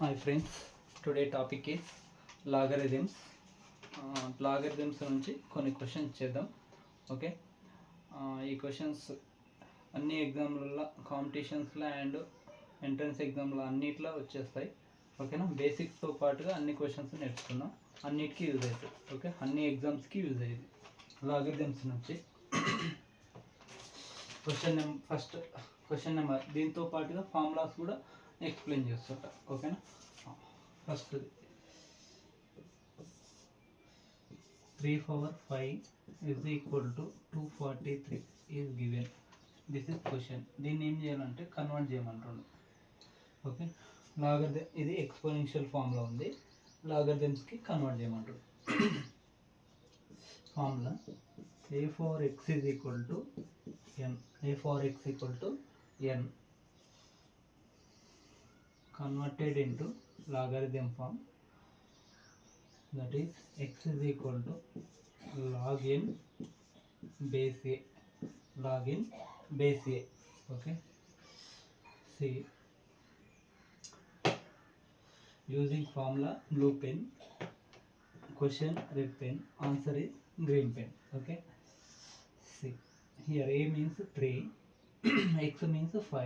Hi friends, today topic is logarithms. Logarithms నుంచి కొన్ని questions చేద్దాం. ఓకే, ఈ క్వశ్చన్స్ అన్ని ఎగ్జామ్లలో, కాంపిటీషన్స్లో అండ్ ఎంట్రన్స్ ఎగ్జామ్లో అన్నిట్లో వచ్చేస్తాయి. ఓకేనా, బేసిక్స్తో పాటుగా అన్ని క్వశ్చన్స్ నేర్చుకున్నాం, అన్నిటికీ యూజ్ అవుతుంది. ఓకే, అన్ని ఎగ్జామ్స్కి యూజ్ అయ్యేది లాగరిథమ్స్ నుంచి. ఫస్ట్ క్వశ్చన్ నెంబర్, దీంతో పాటుగా ఫార్ములాస్ కూడా ఎక్స్ప్లెయిన్ చేస్తుంటా. ఓకేనా, first 3 power 5 is equal to 243 is given. This is question. దీన్ని ఏం చేయాలంటే కన్వర్ట్ చేయమంటుండు. ఓకే, ఇది ఎక్స్పోనెన్షియల్ ఫార్ములా ఉంది, లాగరిథమ్స్కి కన్వర్ట్ చేయమంటుండు. Formula a for x is equal to n, a for x equal to n converted into logarithm form, that is x is equal to log n base a, log n base a. Okay, see, using formula blue pen, question red pen, answer is green pen. Okay, see here, a means 3, x means 5,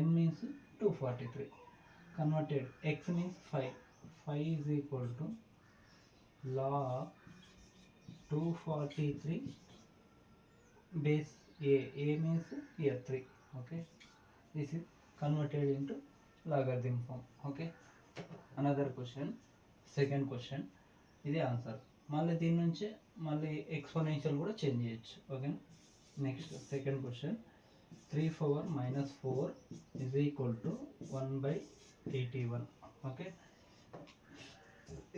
n means 243. Converted, x means 5, 5 is equal to log 243 base a, a means here 3. Okay, this is converted into logarithm form. Okay, another question, second question, ఇది answer. మళ్ళీ దీని నుంచి మళ్ళీ exponential కూడా change చేయొచ్చు. Okay, next second question, 3 power minus 4 is equal to 1/81. Okay,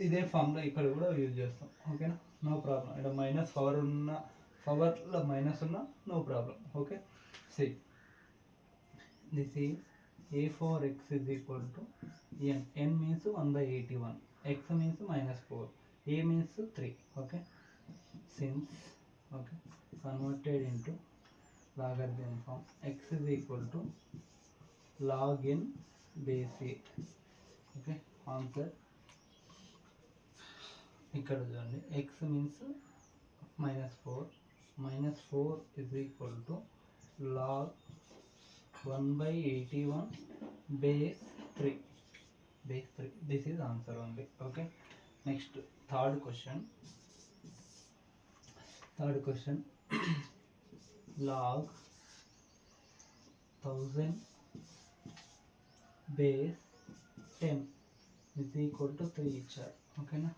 ఇదే formula ఇక్కడ కూడా యూజ్ చేస్తాం. ఓకేనా, నో ప్రాబ్లం. ఇక్కడ మైనస్ పవర్ ఉన్న, పవర్లో మైనస్ ఉన్న, no problem. Okay, see this is a for x is equal to n, n means 1/81, x means -4, a means 3. Okay, since okay converted into logarithm form, x is equal to log n base a. Okay, answer ఇక్కడ చూడండి, x means -4, -4 is equal to log 1/81 base 3, base 3. This is answer only. Okay, next third question log 1000 base 10 is equal to 3 ఇచ్చారు. ఓకేనా,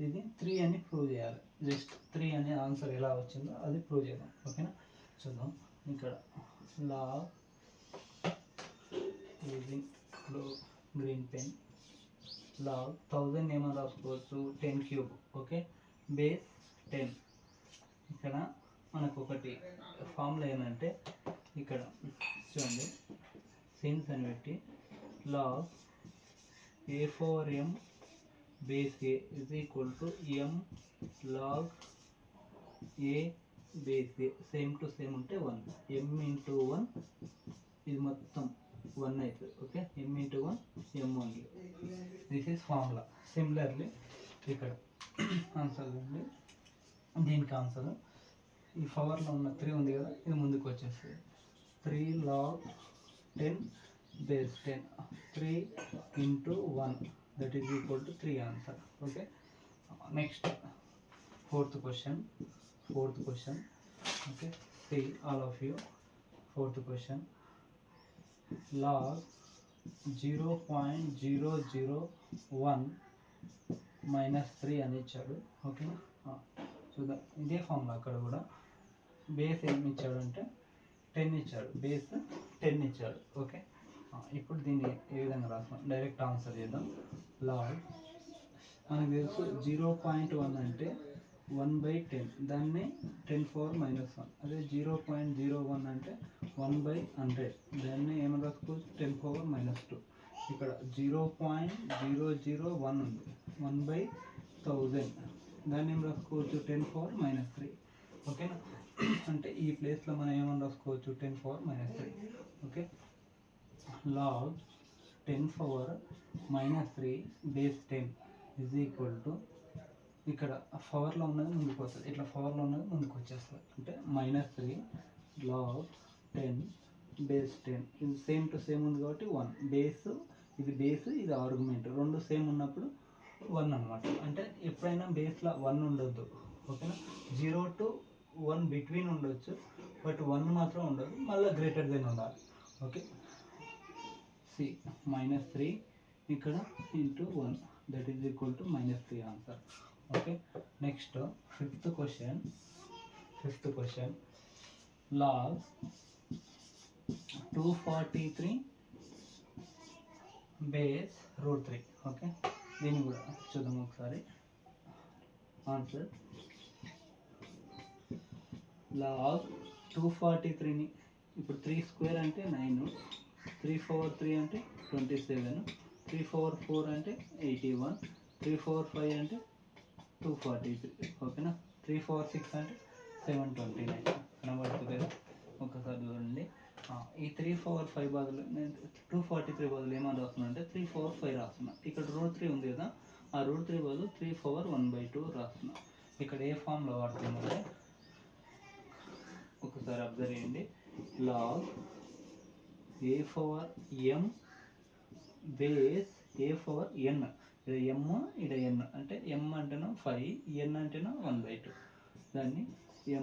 ఇది 3 అని prove చేయాలి. Just 3 అనే answer ఎలా వచ్చిందో అది ప్రూవ్ చేద్దాం. ఓకేనా, చూద్దాం. ఇక్కడ log using green pen, log 1000 ఏమని రాసుకోవచ్చు, 10 క్యూబ్. Okay, base 10. ఇక్కడ మనకు ఒకటి ఫార్ములా ఏంటంటే, ఇక్కడ చూడండి, సిన్స్ అని పెట్టి log a for m base a is equal to m log a base a, same to same ఉంటే 1, m into 1 ఇది మొత్తం 1 అవుతుంది. Okay, m into 1 m only. This is formula. Similarly ఇక్కడ ఆన్సర్ ఉంది, దీనికి ఆన్సర్ ఈ పవర్లో ఉన్న 3 ఉంది కదా, ఇది ముందుకు వచ్చేస్తుంది. 3 log 10 base 10, 3 into 1, that is equal to 3 answer. Okay, next fourth question. Okay, see all of you, fourth question, log 0.001 minus 3 అని ఇచ్చాడు. ఓకే, చూద్దాం. ఇదే ఫార్ములా అక్కడ కూడా బేస్ ఏమి ఇచ్చాడు అంటే 10 ఇచ్చాడు, బేస్ 10 ఇచ్చాడు. ఓకే, ఇప్పుడు దీన్ని ఏ విధంగా రాస్తాం, డైరెక్ట్ ఆన్సర్ చేద్దాం. లాగ్ మనకు తెలుసు 0.1 అంటే 1/10, దాన్ని 10⁻⁻1. అదే 0.01 అంటే 1/100, దాన్ని ఏమని రాసుకోవచ్చు, 10⁻². ఇక్కడ 0.001 ఉంది, 1/1000, దాన్ని ఏం రాసుకోవచ్చు, 10⁻³ ఓకేనా, అంటే ఈ ప్లేస్లో మనం ఏమని రాసుకోవచ్చు, 10⁻³ okay, log 10 power minus 3 base 10 is equal to ఇక్కడ పవర్లో ఉన్నది ముందుకు వస్తుంది, ఇట్లా పవర్లో ఉన్నది ముందుకు వచ్చేస్తుంది. అంటే మైనస్ 3 లాగ్ 10 బేస్ 10 ఇది సేమ్ టు సేమ్ ఉంది కాబట్టి 1 బేస్, ఇది బేస్ ఇది ఆర్గ్యుమెంట్ రెండు సేమ్ ఉన్నప్పుడు 1 అనమాట. అంటే ఎప్పుడైనా బేస్లో 1 ఉండొద్దు, ఓకేనా. 0 to 1 బిట్వీన్ ఉండొచ్చు, బట్ 1 మాత్రం ఉండదు, మళ్ళీ గ్రేటర్ దెన్ ఉండాలి. ఓకే, సి మైనస్ 3 ఇక్కడ into 1 that is equal to minus 3 answer. Okay, next fifth question log 243 base root 3. Okay, దీన్ని కూడా చూద్దాం ఒకసారి. ఆన్సర్ లాగ్ 243ని ఇప్పుడు 3 స్క్వేర్ అంటే 9, 3 పవర్ 3 అంటే 27, 3 పవర్ 4 అంటే 81, 3 పవర్ 5 అంటే 243. ఓకేనా, 3 పవర్ 6 అంటే 729. కనబడుతుంది కదా, ఒకసారి చూడండి. ఈ 3 పవర్ 5 బదులు నేను 243 బదులు ఏమని రాస్తున్నా అంటే 3 పవర్ 5 రాస్తున్నా. ఇక్కడ రూట్ 3 ఉంది కదా, ఆ రూట్ 3 బదులు 3 పవర్ 1/2 రాస్తున్నా. ఇక్కడ ఏ ఫామ్లో వాడుతున్నామంటే ఒకసారి అబ్జర్వ్ చేయండి. లాగ్ ఏ పవర్ m బేస్ ఏ పవర్ n. ఇక్కడ m ఇక్కడ n అంటే m అంటేనో 5, n అంటేనో 1/2, దాన్ని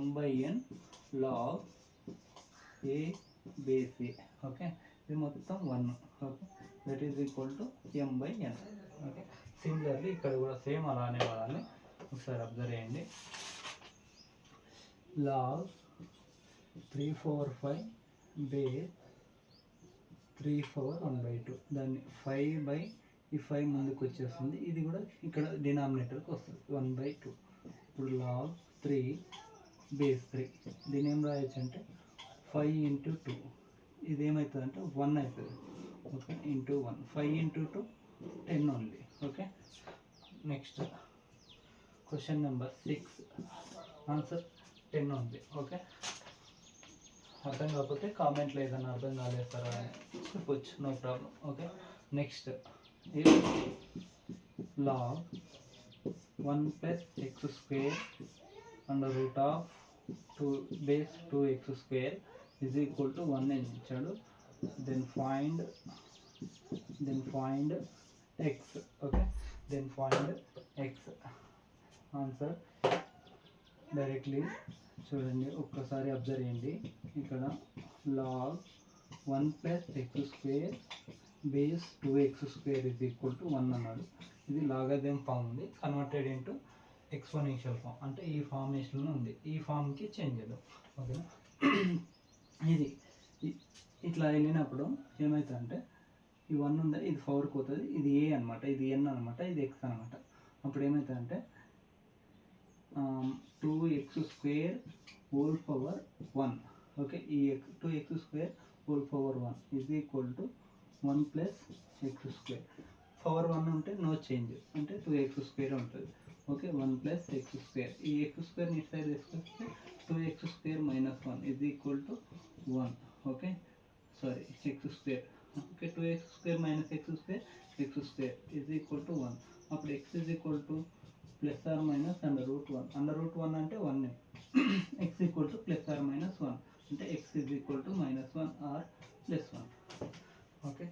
m/n లాగ్ ఏ బేస్ ఏ. ఓకే, ఇది మొత్తం 1. Okay, that is equal to m/n. Okay, similarly ఇక్కడ కూడా సేమ్ అలానే వాడాలి. ఒకసారి అబ్జర్వ్ చేయండి. లాగ్ 3/5 బేస్ 3/1/2, దాన్ని 5 ఈ 5 ముందుకు వచ్చేస్తుంది, ఇది కూడా ఇక్కడ డినామినేటర్కి వస్తుంది 1/2. ఇప్పుడు లాగ్ 3 బేస్ 3, దీని ఏం రాయొచ్చు అంటే 5 into 2, ఇది ఏమవుతుంది అంటే 1 అవుతుంది. Okay, into 1, 5 into 2 10 only. Okay, next question number 6, answer 10 ఉంది. ఓకే, అర్థం కాకపోతే కామెంట్లో ఏదైనా అర్థం కాలేస్తారా అని చెప్పొచ్చు, no problem. Okay, next log 1 + x² under root of 2 base 2x² is equal to 1 అని ఇచ్చాడు. Then find x. Okay, then find x. Answer directly చూడండి, ఒక్కసారి అబ్జర్వ్ చేయండి. ఇక్కడ log 1 + x² base 2x² is equal to 1 అన్నాడు. ఇది logarithm form ఉంది, converted into exponential form, అంటే ఈ ఫార్మేషన్లో ఉంది, ఈ ఫామ్కి చేంజ్ చేద్దాం. ఓకేనా, ఇది ఇట్లా వెళ్ళినప్పుడు ఏమవుతుందంటే ఈ 1 ఉందా, ఇది పవర్కి పోతుంది, ఇది ఏ అనమాట, ఇది n అనమాట, ఇది x అనమాట. అప్పుడు ఏమవుతుందంటే 2x² హోల్ పవర్ 1. ఓకే, ఈ 2x² whole power 1 is equal to 1 + x². Power 1 ఉంటే నో చేంజ్, అంటే 2x² ఉంటుంది. ఓకే, 1 + x², ఈ x² ఇటు సైడ్ తీసుకొస్తే 2x² - 1 is equal to 1. Okay, sorry x². Okay, 2x² - x² x² is equal to 1. అప్పుడు x is equal to ± √1 అంటే 1, x equal to ± 1 అంటే x is equal to -1 or +1. Okay.